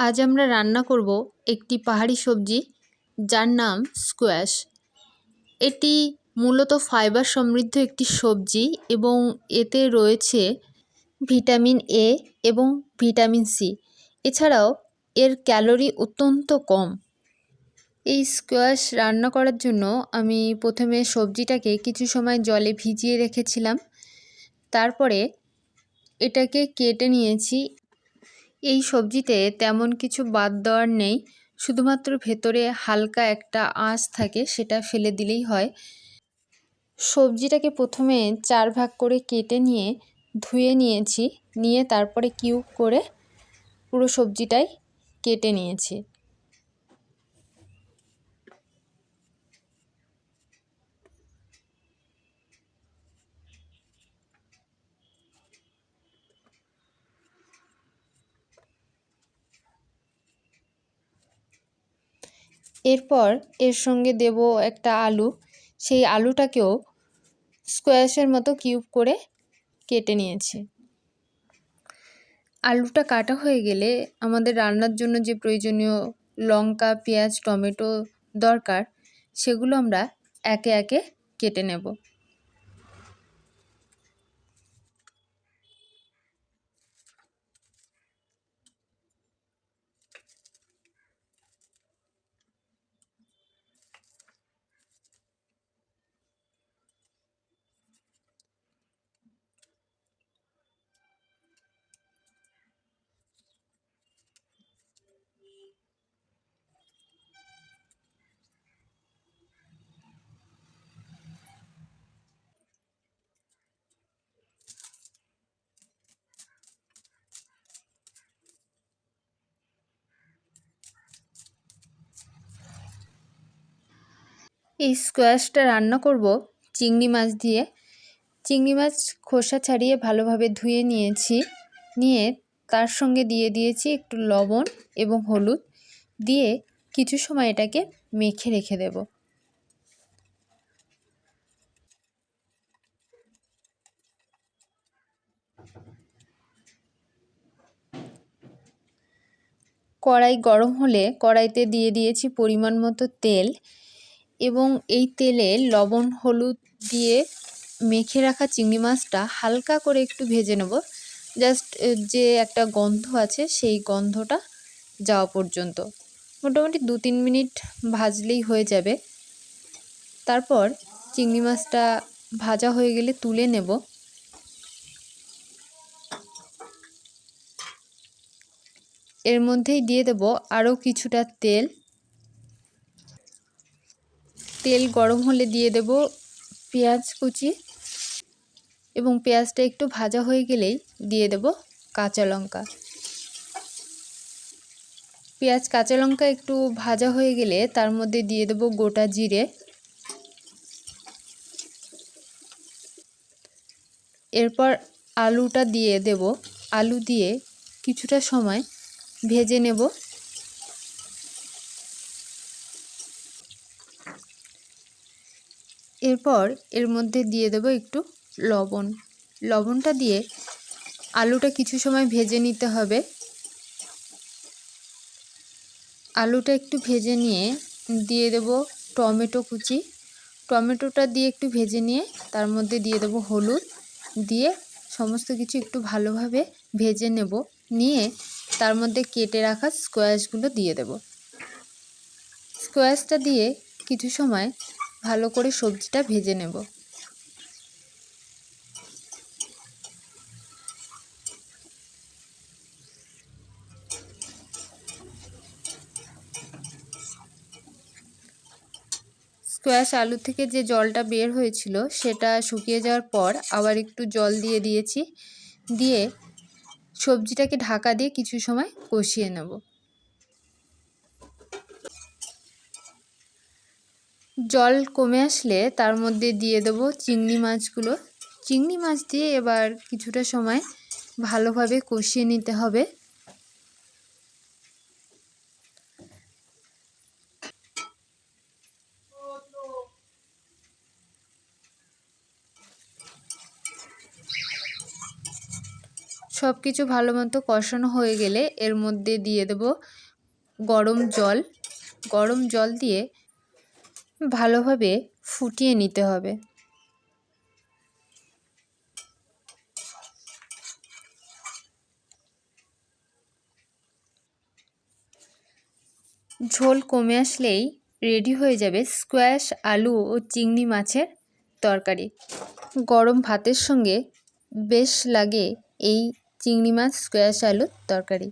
আজ আমরা রান্না করব একটি পাহাড়ি সবজি যার নাম স্কোয়াশ। এটি মূলত ফাইবার সমৃদ্ধ একটি সবজি এবং এতে রয়েছে ভিটামিন এ এবং ভিটামিন সি। এছাড়াও এর ক্যালোরি অত্যন্ত কম। এই স্কোয়াশ রান্না করার জন্য আমি প্রথমে সবজিটাকে কিছু সময় জলে ভিজিয়ে রেখেছিলাম। তারপরে এটাকে কেটে নিয়েছি। এই সবজিতে তেমন কিছু বাদ দেওয়ার নেই, শুধুমাত্র ভেতরে হালকা একটা আঁশ থাকে, সেটা ফেলে দিলেই হয়। সবজিটাকে প্রথমে 4 ভাগ করে কেটে নিয়ে ধুয়ে নিয়েছি, নিয়ে তারপরে কিউব করে পুরো সবজিটাই কেটে নিয়েছি। এরপর এর সঙ্গে দেব একটা আলু। সেই আলুটাকেও স্কোয়াশের মতো কিউব করে কেটে নিয়েছি। আলুটা কাটা হয়ে গেলে আমাদের রান্নার জন্য যে প্রয়োজনীয় লঙ্কা, পেঁয়াজ, টমেটো দরকার, সেগুলো আমরা একে একে কেটে নেব। এই স্কোয়াশটা রান্না করব চিংড়ি মাছ দিয়ে। চিংড়ি মাছ খোসা ছাড়িয়ে ভালোভাবে ধুয়ে নিয়েছি, নিয়ে তার সঙ্গে দিয়ে দিয়েছি একটু লবণ এবং হলুদ, দিয়ে কিছু সময় এটাকে মেখে রেখে দেব। কড়াই গরম হলে কড়াইতে দিয়ে দিয়েছি পরিমাণ মতো তেল, এবং এই তেলে লবণ হলুদ দিয়ে মেখে রাখা চিংড়ি মাছটা হালকা করে একটু ভেজে নেব। জাস্ট যে একটা গন্ধ আছে সেই গন্ধটা যাওয়া পর্যন্ত, মোটামুটি 2-3 মিনিট ভাজলেই হয়ে যাবে। তারপর চিংড়ি মাছটা ভাজা হয়ে গেলে তুলে নেব। এর মধ্যেই দিয়ে দেব আরও কিছুটা তেল। তেল গরম হলে দিয়ে দেব পেঁয়াজ কুচি, এবং পেঁয়াজটা একটু ভাজা হয়ে গেলেই দিয়ে দেব কাঁচা লঙ্কা। পেঁয়াজ কাঁচা লঙ্কা একটু ভাজা হয়ে গেলে তার মধ্যে দিয়ে দেব গোটা জিরে। এরপর আলুটা দিয়ে দেব। আলু দিয়ে কিছুটা সময় ভেজে নেব। এরপর এর মধ্যে দিয়ে দেব একটু লবণ। লবণটা দিয়ে আলুটা কিছু সময় ভেজে নিতে হবে। আলুটা একটু ভেজে নিয়ে দিয়ে দেব টমেটো কুচি। টমেটোটা দিয়ে একটু ভেজে নিয়ে তার মধ্যে দিয়ে দেব হলুদ, দিয়ে সমস্ত কিছু একটু ভালোভাবে ভেজে নেব। নিয়ে তার মধ্যে কেটে রাখা স্কোয়াশগুলো দিয়ে দেব। স্কোয়াশটা দিয়ে কিছু সময় ভালো করে সবজিটা ভেজে নেব। স্কোয়াশ আলু থেকে যে জলটা বের হয়েছিল সেটা শুকিয়ে যাওয়ার পর আবার একটু জল দিয়ে দিয়েছি, দিয়ে সবজিটাকে ঢাকা দিয়ে কিছু সময় কষিয়ে নেব। জল কমে আসলে তার মধ্যে দিয়ে দেব চিংড়ি মাছগুলো। চিংড়ি মাছ দিয়ে এবার কিছুটা সময় ভালোভাবে কষিয়ে নিতে হবে। সব কিছু ভালো মতো কষানো হয়ে গেলে এর মধ্যে দিয়ে দেব গরম জল দিয়ে ভালোভাবে ফুটিয়ে নিতে হবে। ঝোল কমে আসলেই রেডি হয়ে যাবে স্কোয়াশ, আলু ও চিংড়ি মাছের তরকারি। গরম ভাতের সঙ্গে বেশ লাগে এই চিংড়ি মাছ, স্কোয়াশ, আলুর তরকারি।